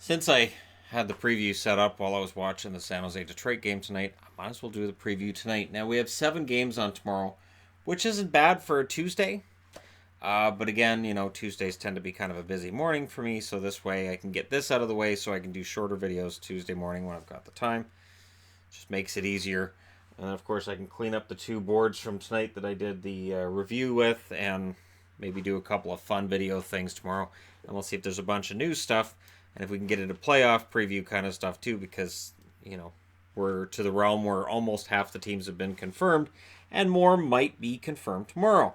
Since I had the preview set up while I was watching the San Jose Detroit game tonight, I might as well do the preview tonight. Now, we have 7 games on tomorrow, which isn't bad for a Tuesday. But again, Tuesdays tend to be kind of a busy morning for me, so this way I can get this out of the way so I can do shorter videos Tuesday morning when I've got the time. Just makes it easier. And of course, I can clean up the 2 boards from tonight that I did the review with and maybe do a couple of fun video things tomorrow. And we'll see if there's a bunch of new stuff and if we can get into playoff preview kind of stuff too, because, we're to the realm where almost half the teams have been confirmed and more might be confirmed tomorrow.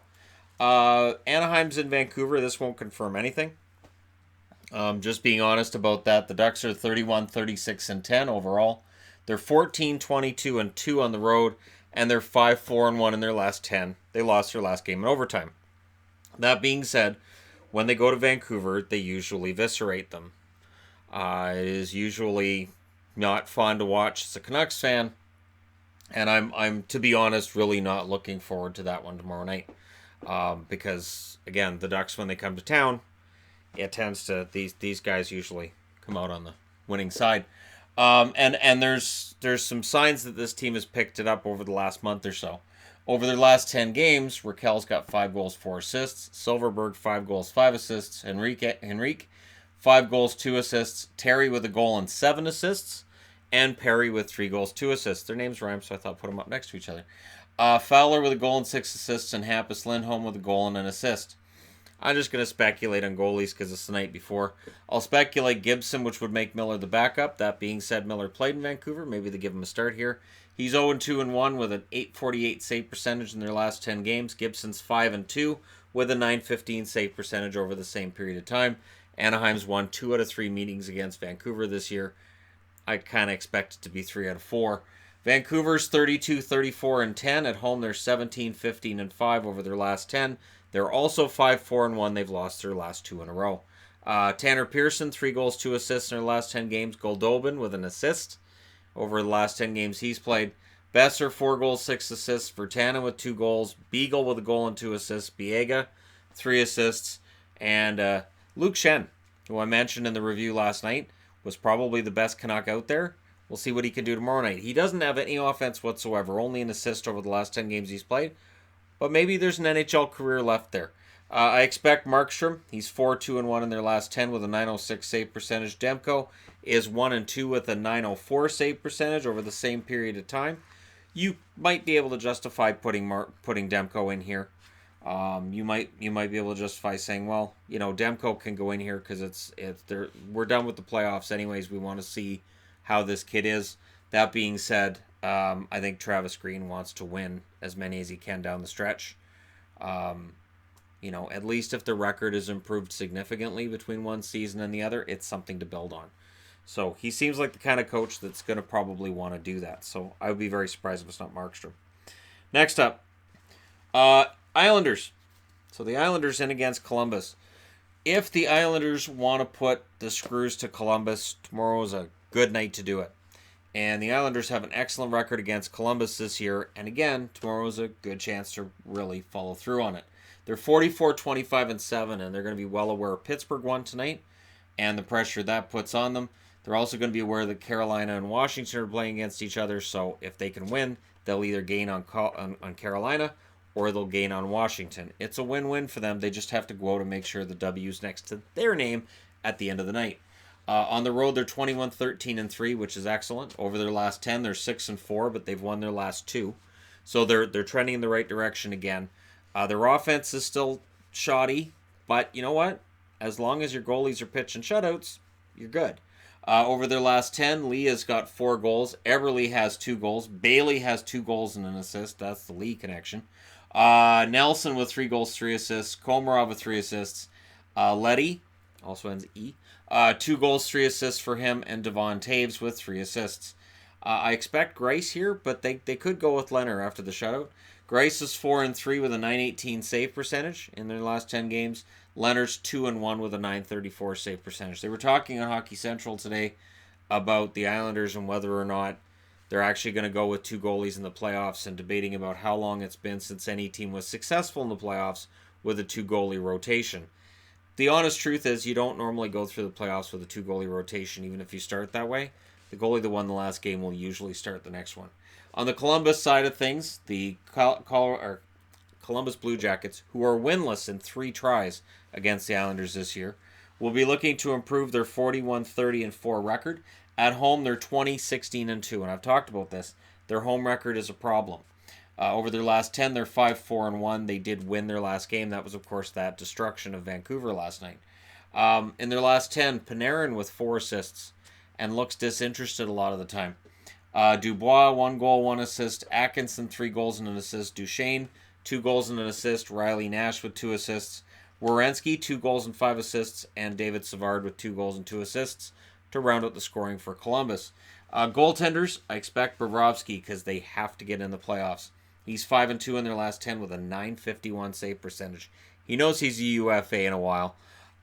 Anaheim's in Vancouver. This won't confirm anything. Just being honest about that, the Ducks are 31, 36, and 10 overall. They're 14, 22, and 2 on the road, and they're 5, 4, and 1 in their last 10. They lost their last game in overtime. That being said, when they go to Vancouver, they usually eviscerate them. It is usually not fun to watch as a Canucks fan, and I'm to be honest, really not looking forward to that one tomorrow night. Because again, the Ducks, when they come to town, it tends to these guys usually come out on the winning side. And there's some signs that this team has picked it up over the last month or so. Over their last 10 games, Raquel's got 5 goals, 4 assists. Silverberg, 5 goals, 5 assists. Henrique, 5 goals, 2 assists. Terry with a goal and 7 assists. And Perry with 3 goals, 2 assists. Their names rhyme, so I thought I'd put them up next to each other. Fowler with a goal and 6 assists. And Hampus Lindholm with a goal and an assist. I'm just going to speculate on goalies because it's the night before. I'll speculate Gibson, which would make Miller the backup. That being said, Miller played in Vancouver. Maybe they give him a start here. He's 0-2-1 with an .848 save percentage in their last 10 games. Gibson's 5-2 with a .915 save percentage over the same period of time. Anaheim's won 2 out of 3 meetings against Vancouver this year. I kind of expect it to be 3 out of 4. Vancouver's 32, 34, and 10. At home, they're 17, 15, and 5 over their llast 10. They're also 5, 4, and 1. They've lost their last 2 in a row. Tanner Pearson, 3 goals, 2 assists in their last 10 games. Goldobin with an assist over the last 10 games he's played. Besser, 4 goals, 6 assists. Vertanen with 2 goals. Beagle with a goal and 2 assists. Biega, 3 assists. And Luke Shen, who I mentioned in the review last night, was probably the best Canuck out there. We'll see what he can do tomorrow night. He doesn't have any offense whatsoever, only an assist over the last 10 games he's played. But maybe there's an NHL career left there. I expect Markstrom. He's 4-2-1 in their last 10 with a .906 save percentage. Demko is 1-2 with a .904 save percentage over the same period of time. You might be able to justify putting Demko in here. You might be able to justify saying, well, Demko can go in here because we're done with the playoffs anyways. We want to see how this kid is. That being said, I think Travis Green wants to win as many as he can down the stretch. At least if the record is improved significantly between one season and the other, it's something to build on. So he seems like the kind of coach that's going to probably want to do that. So I would be very surprised if it's not Markstrom. Next up, Islanders. So the Islanders in against Columbus. If the Islanders want to put the screws to Columbus, tomorrow is a good night to do it. And the Islanders have an excellent record against Columbus this year. And again, tomorrow is a good chance to really follow through on it. They're 44, 25, and 7, and they're going to be well aware Pittsburgh won tonight and the pressure that puts on them. They're also going to be aware that Carolina and Washington are playing against each other. So if they can win, they'll either gain on Carolina or they'll gain on Washington. It's a win-win for them. They just have to go out and make sure the W's next to their name at the end of the night. On the road, they're 21, 13, and 3, which is excellent. Over their last 10, they're 6 and 4, but they've won their last 2. So they're trending in the right direction again. Their offense is still shoddy, but you know what? As long as your goalies are pitching shutouts, you're good. Over their last 10, Lee has got 4 goals. Everly has 2 goals. Bailey has 2 goals and an assist. That's the Lee connection. Nelson with 3 goals, 3 assists. Komarov with 3 assists. Letty, also ends E. 2 goals, 3 assists for him. And Devon Taves with 3 assists. I expect Grice here, but they could go with Leonard after the shutout. Grice is 4-3 with a .918 save percentage in their last 10 games. Leonard's 2-1 with a .934 save percentage. They were talking on Hockey Central today about the Islanders and whether or not they're actually going to go with 2 goalies in the playoffs and debating about how long it's been since any team was successful in the playoffs with a 2 goalie rotation. the honest truth is you don't normally go through the playoffs with a 2-goalie rotation, even if you start that way. The goalie that won the last game will usually start the next one. On the Columbus side of things, the Columbus Blue Jackets, who are winless in 3 tries against the Islanders this year, will be looking to improve their 41-30-4 record. At home, they're 20-16-2, and I've talked about this. Their home record is a problem. Over their last 10, they're 5-4-1. They did win their last game. That was, of course, that destruction of Vancouver last night. In their last 10, Panarin with 4 assists and looks disinterested a lot of the time. Dubois, 1 goal, 1 assist. Atkinson, 3 goals and an assist. Duchesne, 2 goals and an assist. Riley Nash with 2 assists. Werenski, 2 goals and 5 assists. And David Savard with 2 goals and 2 assists to round out the scoring for Columbus. Goaltenders, I expect Bobrovsky because they have to get in the playoffs. He's 5-2 in their last 10 with a .951 save percentage. He knows he's a UFA in a while.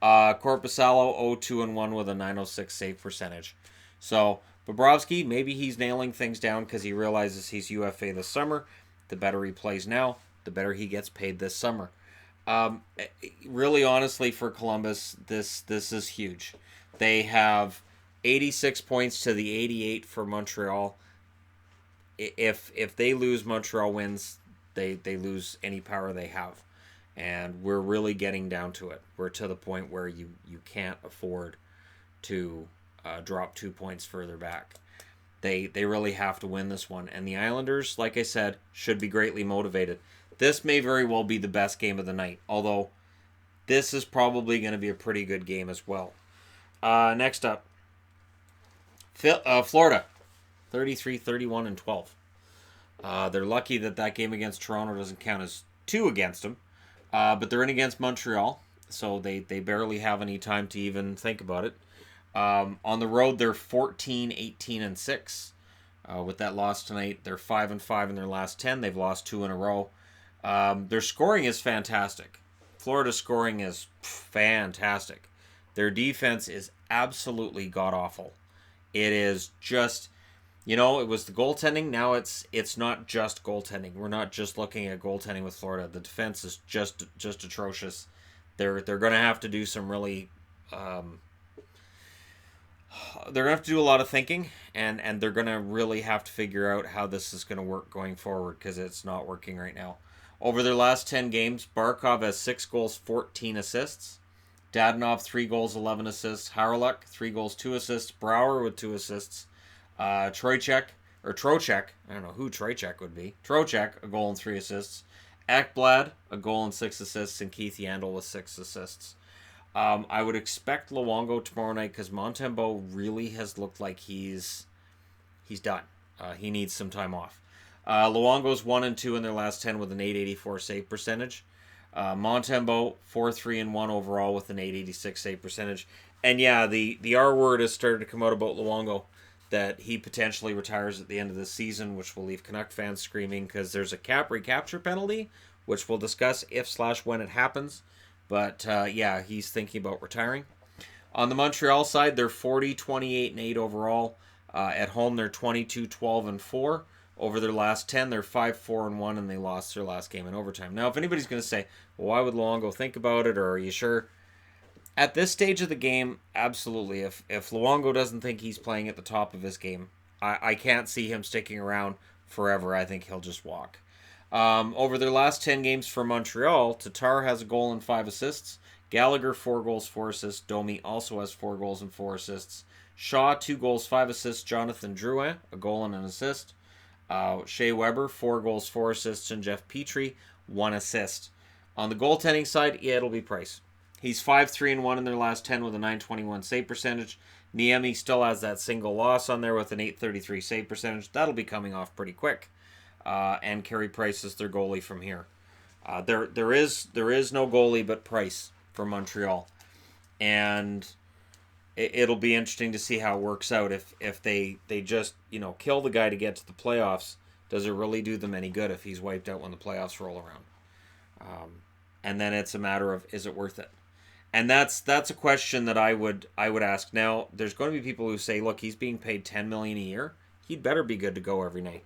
Korpisalo, 0-2-1 with a .906 save percentage. So, Bobrovsky, maybe he's nailing things down because he realizes he's UFA this summer. The better he plays now, the better he gets paid this summer. Really, honestly, for Columbus, this is huge. They have 86 points to the 88 for Montreal. If they lose, Montreal wins, they lose any power they have. And we're really getting down to it. We're to the point where you can't afford to drop 2 points further back. They really have to win this one. And the Islanders, like I said, should be greatly motivated. This may very well be the best game of the night, although this is probably going to be a pretty good game as well. Next up, Florida, 33-31-12. They're lucky that game against Toronto doesn't count as 2 against them. But they're in against Montreal, so they barely have any time to even think about it. On the road, they're 14-18-6. With that loss tonight, they're 5-5 in their last 10. They've lost 2 in a row. Their scoring is fantastic. Florida's scoring is fantastic. Their defense is absolutely god-awful. It is just, it was the goaltending. Now it's not just goaltending. We're not just looking at goaltending with Florida. The defense is just atrocious. They're going to have to do some really, they're going to have to do a lot of thinking, and they're going to really have to figure out how this is going to work going forward because it's not working right now. Over their last 10 games, Barkov has 6 goals, 14 assists. Dadonov, 3 goals, 11 assists. Haraluk, 3 goals, 2 assists. Brouwer with 2 assists. Trocheck, I don't know who Trocheck would be. Trocheck, a goal and 3 assists. Ekblad, a goal and 6 assists. And Keith Yandel with 6 assists. I would expect Luongo tomorrow night because Montembeault really has looked like he's done. He needs some time off. Luongo's 1-2 in their last 10 with an .884 save percentage. Montembeault 4-3-1 overall with an .886 save percentage. And yeah, the R word has started to come out about Luongo, that he potentially retires at the end of the season, which will leave Canuck fans screaming because there's a cap recapture penalty, which we'll discuss if/when it happens. But yeah, he's thinking about retiring. On the Montreal side, they're 40-28-8 overall. At home, they're 22-12-4. Over their last 10, they're 5-4-1, and they lost their last game in overtime. Now, if anybody's going to say, well, why would Luongo think about it, or are you sure? At this stage of the game, absolutely. If Luongo doesn't think he's playing at the top of his game, I can't see him sticking around forever. I think he'll just walk. Over their last 10 games for Montreal, Tatar has a goal and 5 assists. Gallagher, 4 goals, 4 assists. Domi also has 4 goals and 4 assists. Shaw, 2 goals, 5 assists. Jonathan Drouin, a goal and an assist. Shea Weber, 4 goals, 4 assists, and Jeff Petrie, 1 assist. On the goaltending side, yeah, it'll be Price. He's 5-3-1 in their last 10 with a .921 save percentage. Niemi still has that single loss on there with an .833 save percentage. That'll be coming off pretty quick. And Carey Price is their goalie from here. There is no goalie but Price for Montreal. And it'll be interesting to see how it works out. If they just, kill the guy to get to the playoffs, does it really do them any good if he's wiped out when the playoffs roll around? And then it's a matter of, is it worth it? And that's a question that I would ask. Now, there's going to be people who say, look, he's being paid $10 million a year. He'd better be good to go every night.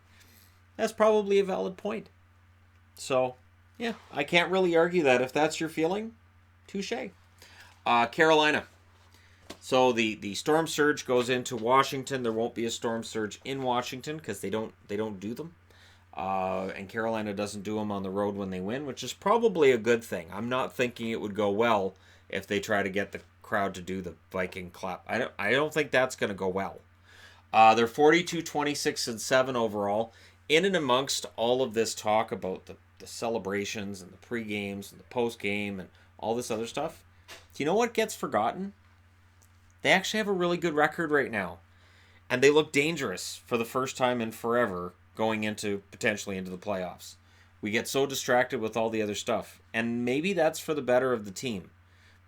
That's probably a valid point. So, yeah, I can't really argue that. If that's your feeling, touche. Carolina. So the storm surge goes into Washington. There won't be a storm surge in Washington because they don't do them. And Carolina doesn't do them on the road when they win, which is probably a good thing. I'm not thinking it would go well if they try to get the crowd to do the Viking clap. I don't think that's going to go well. They're 42, 26, and 7 overall. In and amongst all of this talk about the celebrations and the pre-games and the post-game and all this other stuff, do you know what gets forgotten? They actually have a really good record right now. And they look dangerous for the first time in forever going potentially into the playoffs. We get so distracted with all the other stuff. And maybe that's for the better of the team.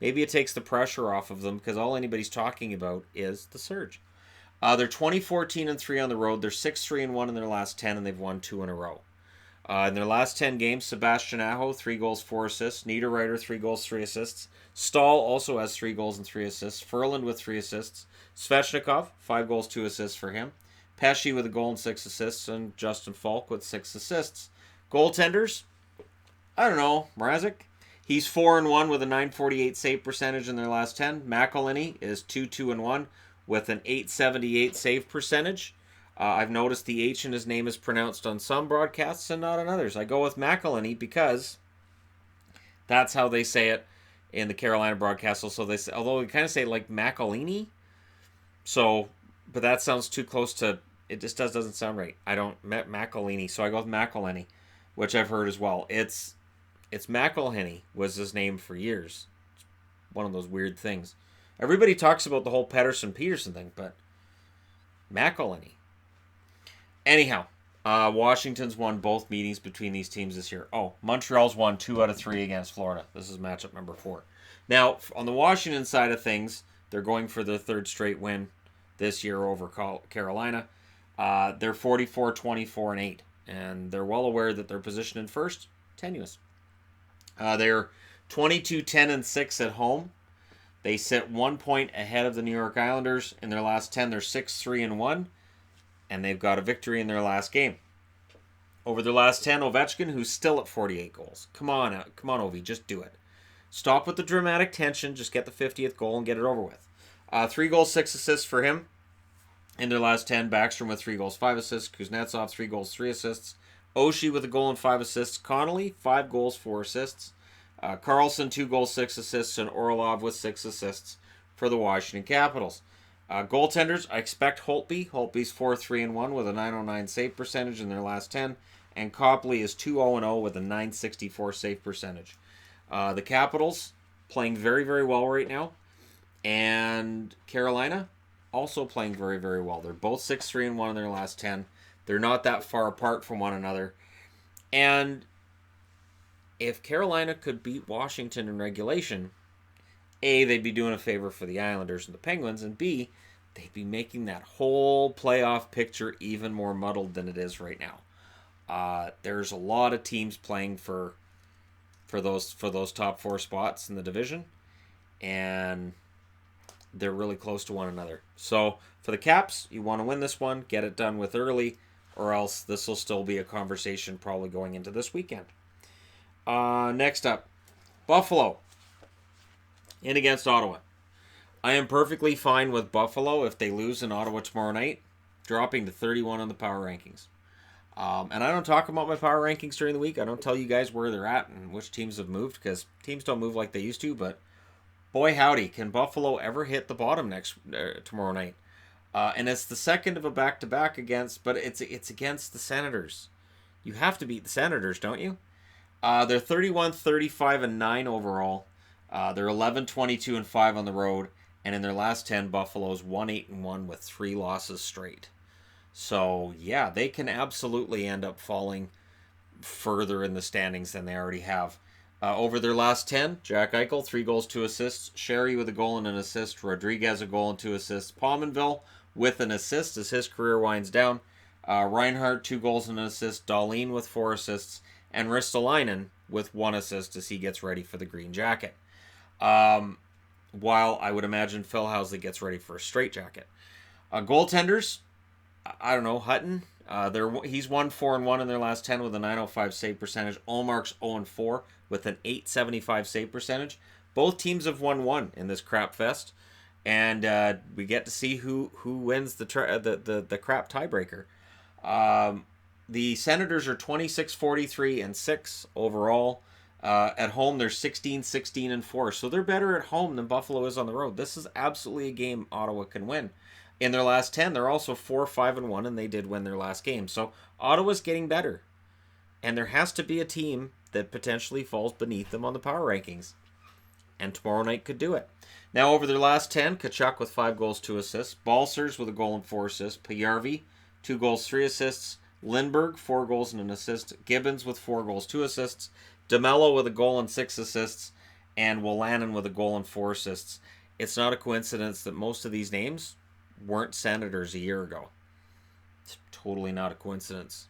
Maybe it takes the pressure off of them because all anybody's talking about is the surge. They're 20-14-3 on the road. They're 6-3-1 in their last 10, and they've won 2 in a row. In their last 10 games, Sebastian Aho, 3 goals, 4 assists. Niederreiter, 3 goals, 3 assists. Stahl also has 3 goals and 3 assists. Ferland with 3 assists. Svechnikov, 5 goals, 2 assists for him. Pesce with a goal and 6 assists. And Justin Falk with 6 assists. Goaltenders, I don't know, Mrazek. He's 4-1 with a .948 save percentage in their last 10. McElhinney is 2-1 with an .878 save percentage. I've noticed the H in his name is pronounced on some broadcasts and not on others. I go with McElhinney because that's how they say it in the Carolina broadcast. So they say, although they kind of say like McElhinney. So, but that sounds too close to, it just doesn't sound right. I don't, McElhinney. So I go with McElhinney, which I've heard as well. It's McElhinney was his name for years. It's one of those weird things. Everybody talks about the whole Peterson thing, but McElhinney. Anyhow, Washington's won both meetings between these teams this year. Oh, Montreal's won 2 out of 3 against Florida. This is matchup number 4. Now, on the Washington side of things, they're going for their 3rd straight win this year over Carolina. They're 44-24-8, and they're well aware that their position in first, tenuous. They're 22-10-6 at home. They sit 1 point ahead of the New York Islanders. In their last 10, they're 6-3-1. And they've got a victory in their last game. Over their last 10, Ovechkin, who's still at 48 goals. Come on, Ovi, just do it. Stop with the dramatic tension. Just get the 50th goal and get it over with. 3 goals, 6 assists for him. In their last 10, Backstrom with 3 goals, 5 assists. Kuznetsov, 3 goals, 3 assists. Oshie with a goal and 5 assists. Connolly, 5 goals, 4 assists. Carlson, 2 goals, 6 assists. And Orlov with 6 assists for the Washington Capitals. Goaltenders, I expect Holtby. Holtby's 4-3-1 with a .909 save percentage in their last 10. And Copley is 2-0-0 with a .964 save percentage. The Capitals playing very, very well right now. And Carolina also playing very, very well. They're both 6-3-1 in their last 10. They're not that far apart from one another. And if Carolina could beat Washington in regulation, A, they'd be doing a favor for the Islanders and the Penguins, and B, they'd be making that whole playoff picture even more muddled than it is right now. There's a lot of teams playing for those top 4 spots in the division, and they're really close to one another. So for the Caps, you want to win this one, get it done with early, or else this will still be a conversation probably going into this weekend. Next up, Buffalo. In against Ottawa. I am perfectly fine with Buffalo if they lose in Ottawa tomorrow night, dropping to 31 on the power rankings. And I don't talk about my power rankings during the week. I don't tell you guys where they're at and which teams have moved because teams don't move like they used to. But boy howdy, can Buffalo ever hit the bottom tomorrow night? And it's the second of a back-to-back but it's against the Senators. You have to beat the Senators, don't you? They're 31-35-9 overall. They're 11-22-5 on the road, and in their last 10, Buffalo's 1-8-1 with 3 losses straight. So, yeah, they can absolutely end up falling further in the standings than they already have. Over their last 10, Jack Eichel, 3 goals, 2 assists. Sherry with a goal and an assist. Rodriguez, a goal and 2 assists. Pominville with an assist as his career winds down. Reinhardt, 2 goals and an assist. Dahlin with 4 assists. And Ristolainen with 1 assist as he gets ready for the Green Jacket. While I would imagine Phil Housley gets ready for a straight jacket. Goaltenders, I don't know, Hutton. He's 1-4-1 in their last 10 with a .905 save percentage. Olmark's 0-4 with an .875 save percentage. Both teams have won one in this crap fest, and we get to see who wins the crap tiebreaker. The Senators are 26-43-6 overall. At home, they're 16-16-4, so they're better at home than Buffalo is on the road. This is absolutely a game Ottawa can win. In their last 10, they're also 4-5-1, and they did win their last game. So Ottawa's getting better, and there has to be a team that potentially falls beneath them on the power rankings, and tomorrow night could do it. Now, over their last 10, Tkachuk with 5 goals, 2 assists, Balcers with a goal and 4 assists, Pajärvi, 2 goals, 3 assists, Lindbergh, 4 goals and an assist, Gibbons with 4 goals, 2 assists, DeMello with a goal and 6 assists, and Wolanin with a goal and 4 assists. It's not a coincidence that most of these names weren't Senators a year ago. It's totally not a coincidence.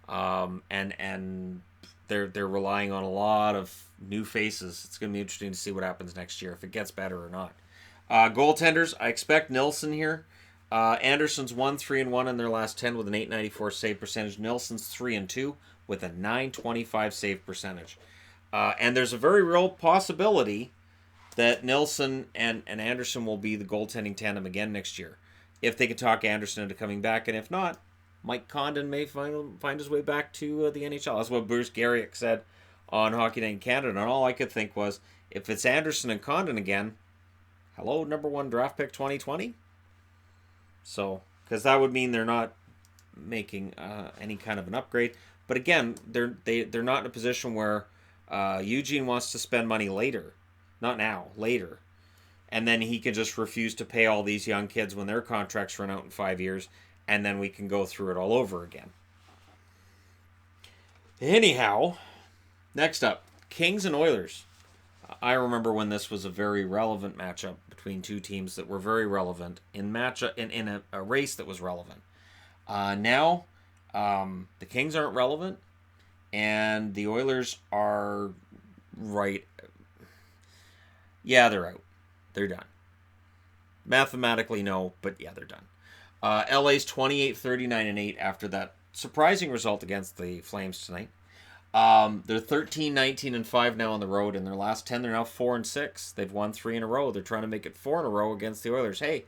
And they're relying on a lot of new faces. It's going to be interesting to see what happens next year, if it gets better or not. Goaltenders, I expect Nilsson here. Anderson's 1-3-1 in their last 10 with an .894 save percentage. Nilsson's 3-2 with a .925 save percentage. And there's a very real possibility that Nilsson and Anderson will be the goaltending tandem again next year, if they can talk Anderson into coming back. And if not, Mike Condon may find his way back to the NHL. That's what Bruce Garrick said on Hockey Night in Canada. And all I could think was, if it's Anderson and Condon again, hello, number 1 draft pick 2020? So, because that would mean they're not making any kind of an upgrade. But again, they're not in a position where Eugene wants to spend money later. Not now, later. And then he can just refuse to pay all these young kids when their contracts run out in 5 years, and then we can go through it all over again. Anyhow, next up, Kings and Oilers. I remember when this was a very relevant matchup between two teams that were very relevant in a race that was relevant. Now, the Kings aren't relevant, and the Oilers are right. Yeah, they're out. They're done. Mathematically, no, but yeah, they're done. LA's 28-39-8 after that surprising result against the Flames tonight. They're 13-19-5 now on the road. In their last 10, they're now 4-6. They've won 3 in a row. They're trying to make it 4 in a row against the Oilers. Hey,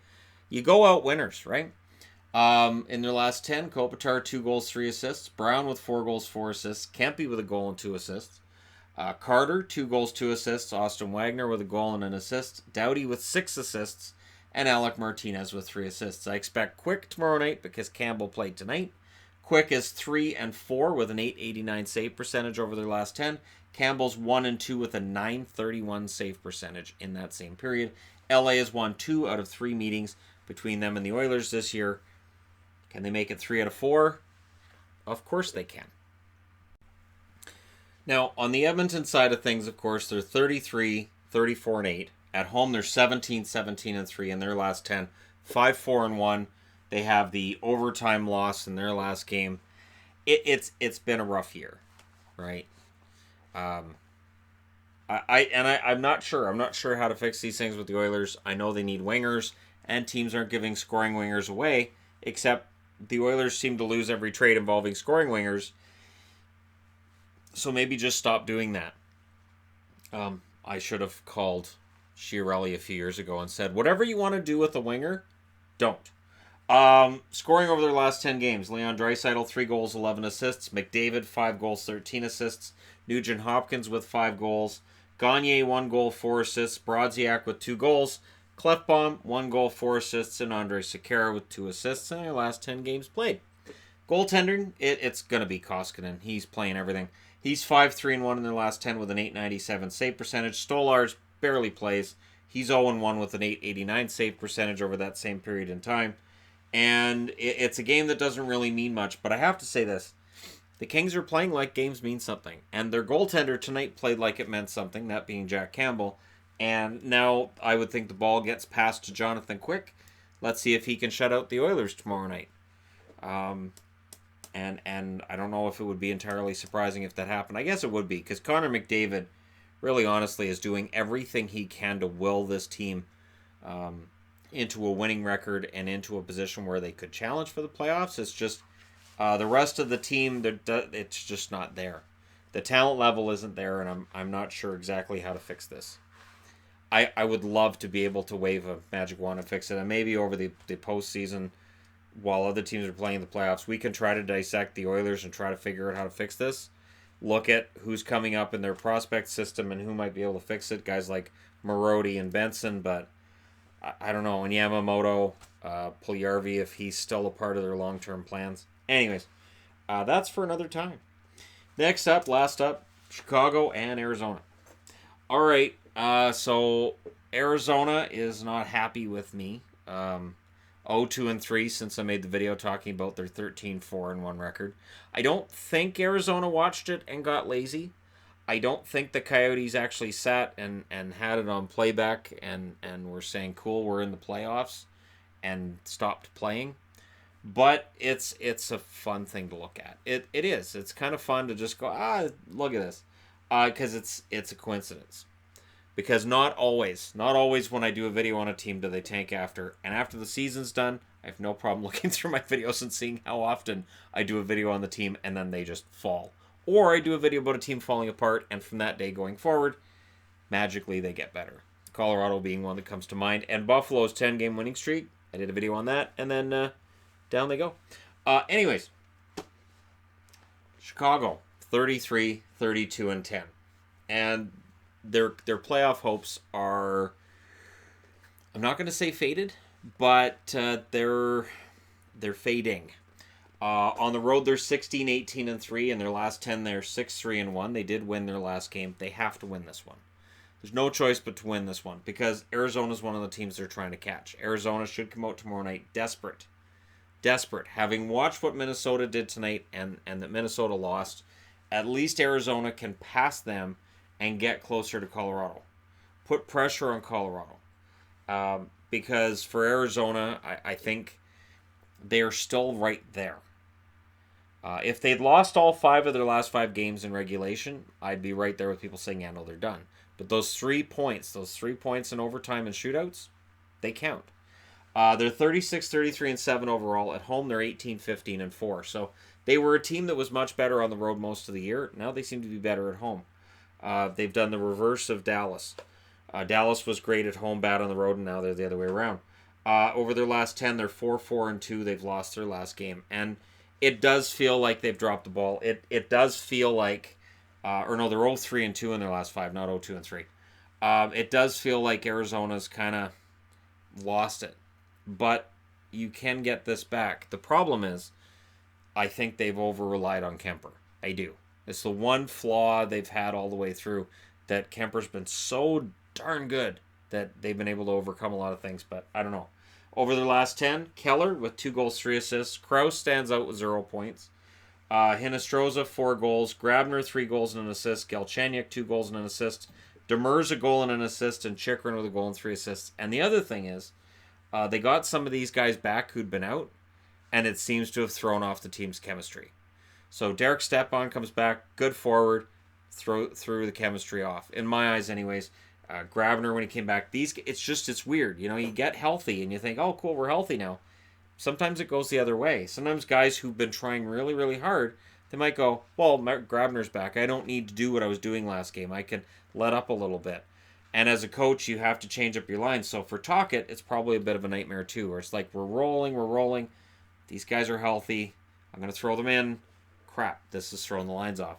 you go out winners, right? In their last 10, Kopitar 2 goals, 3 assists. Brown with 4 goals, 4 assists. Kempe with a goal and 2 assists. Carter 2 goals, 2 assists. Austin Wagner with a goal and an assist. Doughty with 6 assists. And Alec Martinez with 3 assists. I expect Quick tomorrow night because Campbell played tonight. Quick is 3-4 with an .889 save percentage over their last 10. Campbell's 1-2 with a .931 save percentage in that same period. LA has won 2 out of 3 meetings between them and the Oilers this year. Can they make it 3 out of 4? Of course they can. Now, on the Edmonton side of things, of course, they're 33-34-8. At home, they're 17-17-3 in their last 10. 5-4-1. They have the overtime loss in their last game. It's been a rough year, right? I'm not sure. I'm not sure how to fix these things with the Oilers. I know they need wingers, and teams aren't giving scoring wingers away, except the Oilers seem to lose every trade involving scoring wingers. So maybe just stop doing that. I should have called Chiarelli a few years ago and said, whatever you want to do with a winger, don't. Scoring over their last 10 games. Leon Draisaitl, 3 goals, 11 assists. McDavid, 5 goals, 13 assists. Nugent Hopkins with 5 goals. Gagne, 1 goal, 4 assists. Brodziak with 2 goals. Klefbom, 1 goal, 4 assists. And Andrei Sekera with 2 assists in their last 10 games played. Goaltender, it's going to be Koskinen. He's playing everything. He's 5-3-1 in their last 10 with an .897 save percentage. Stolarz barely plays. He's 0-1 with an .889 save percentage over that same period in time. And it's a game that doesn't really mean much. But I have to say this. The Kings are playing like games mean something. And their goaltender tonight played like it meant something, that being Jack Campbell. And now I would think the ball gets passed to Jonathan Quick. Let's see if he can shut out the Oilers tomorrow night. And I don't know if it would be entirely surprising if that happened. I guess it would be, because Connor McDavid, really honestly, is doing everything he can to will this team into a winning record and into a position where they could challenge for the playoffs. It's just the rest of the team, it's just not there. The talent level isn't there, and I'm not sure exactly how to fix this. I would love to be able to wave a magic wand and fix it. And maybe over the postseason, while other teams are playing the playoffs, we can try to dissect the Oilers and try to figure out how to fix this. Look at who's coming up in their prospect system and who might be able to fix it. Guys like Marody and Benson, but I don't know. And Yamamoto, Puljujarvi, if he's still a part of their long-term plans. Anyways, that's for another time. Next up, last up, Chicago and Arizona. All right, so Arizona is not happy with me. 0-2-3 since I made the video talking about their 13-4-1 record. I don't think Arizona watched it and got lazy. I don't think the Coyotes actually sat and had it on playback and were saying, cool, we're in the playoffs, and stopped playing. But it's a fun thing to look at. It is. It's kind of fun to just go, look at this. Because it's a coincidence. Because not always when I do a video on a team do they tank after. And after the season's done, I have no problem looking through my videos and seeing how often I do a video on the team and then they just fall. Or I do a video about a team falling apart, and from that day going forward, magically they get better. Colorado being one that comes to mind. And Buffalo's 10-game winning streak, I did a video on that, and then down they go. Anyways, Chicago, 33, 32, and 10. And their playoff hopes are, I'm not going to say faded, but they're fading. On the road, they're 16, 18, and 3. In their last 10, they're 6, 3, and 1. They did win their last game. They have to win this one. There's no choice but to win this one because Arizona's one of the teams they're trying to catch. Arizona should come out tomorrow night desperate. Having watched what Minnesota did tonight and that Minnesota lost, at least Arizona can pass them and get closer to Colorado. Put pressure on Colorado. Because for Arizona, I think they're still right there. If they'd lost all 5 of their last 5 games in regulation, I'd be right there with people saying, yeah, no, they're done. But those 3 points in overtime and shootouts, they count. They're 36, 33, and 7 overall. At home, they're 18, 15, and 4. So they were a team that was much better on the road most of the year. Now they seem to be better at home. They've done the reverse of Dallas. Dallas was great at home, bad on the road, and now they're the other way around. Over their last 10, they're 4, 4, and 2. They've lost their last game. And it does feel like they've dropped the ball. It does feel like, they're 0, 3, and 2 in their last 5, not 0, 2, and 3. It does feel like Arizona's kind of lost it. But you can get this back. The problem is, I think they've over-relied on Kemper. I do. It's the one flaw they've had all the way through, that Kemper's been so darn good that they've been able to overcome a lot of things, but I don't know. Over their last 10, Keller with 2 goals, 3 assists. Krause stands out with 0 points. Hinostroza, 4 goals. Grabner, 3 goals and an assist. Galchenyuk, 2 goals and an assist. Demers, a goal and an assist. And Chychrun with a goal and 3 assists. And the other thing is, they got some of these guys back who'd been out, and it seems to have thrown off the team's chemistry. So Derek Stepan comes back, good forward, threw the chemistry off. In my eyes, anyways. Grabner, when he came back, it's weird. You get healthy and you think, oh, cool, we're healthy now. Sometimes it goes the other way. Sometimes guys who've been trying really, really hard, they might go, well, Grabner's back. I don't need to do what I was doing last game. I can let up a little bit. And as a coach, you have to change up your lines. So for Tocchet, it's probably a bit of a nightmare too, where it's like, we're rolling. These guys are healthy. I'm going to throw them in. Crap, this is throwing the lines off.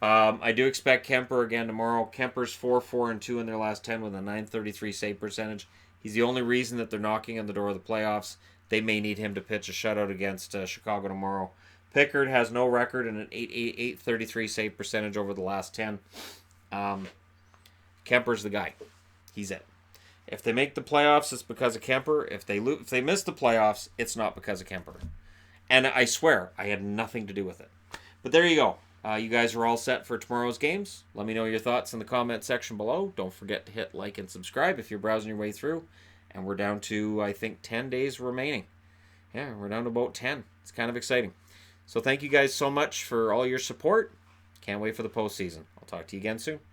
I do expect Kemper again tomorrow. Kemper's 4, 4, and 2 in their last 10 with a .933 save percentage. He's the only reason that they're knocking on the door of the playoffs. They may need him to pitch a shutout against Chicago tomorrow. Pickard has no record and an .833 save percentage over the last 10. Kemper's the guy. He's it. If they make the playoffs, it's because of Kemper. If they miss the playoffs, it's not because of Kemper. And I swear, I had nothing to do with it. But there you go. You guys are all set for tomorrow's games. Let me know your thoughts in the comment section below. Don't forget to hit like and subscribe if you're browsing your way through. And we're down to, I think, 10 days remaining. Yeah, we're down to about 10. It's kind of exciting. So thank you guys so much for all your support. Can't wait for the postseason. I'll talk to you again soon.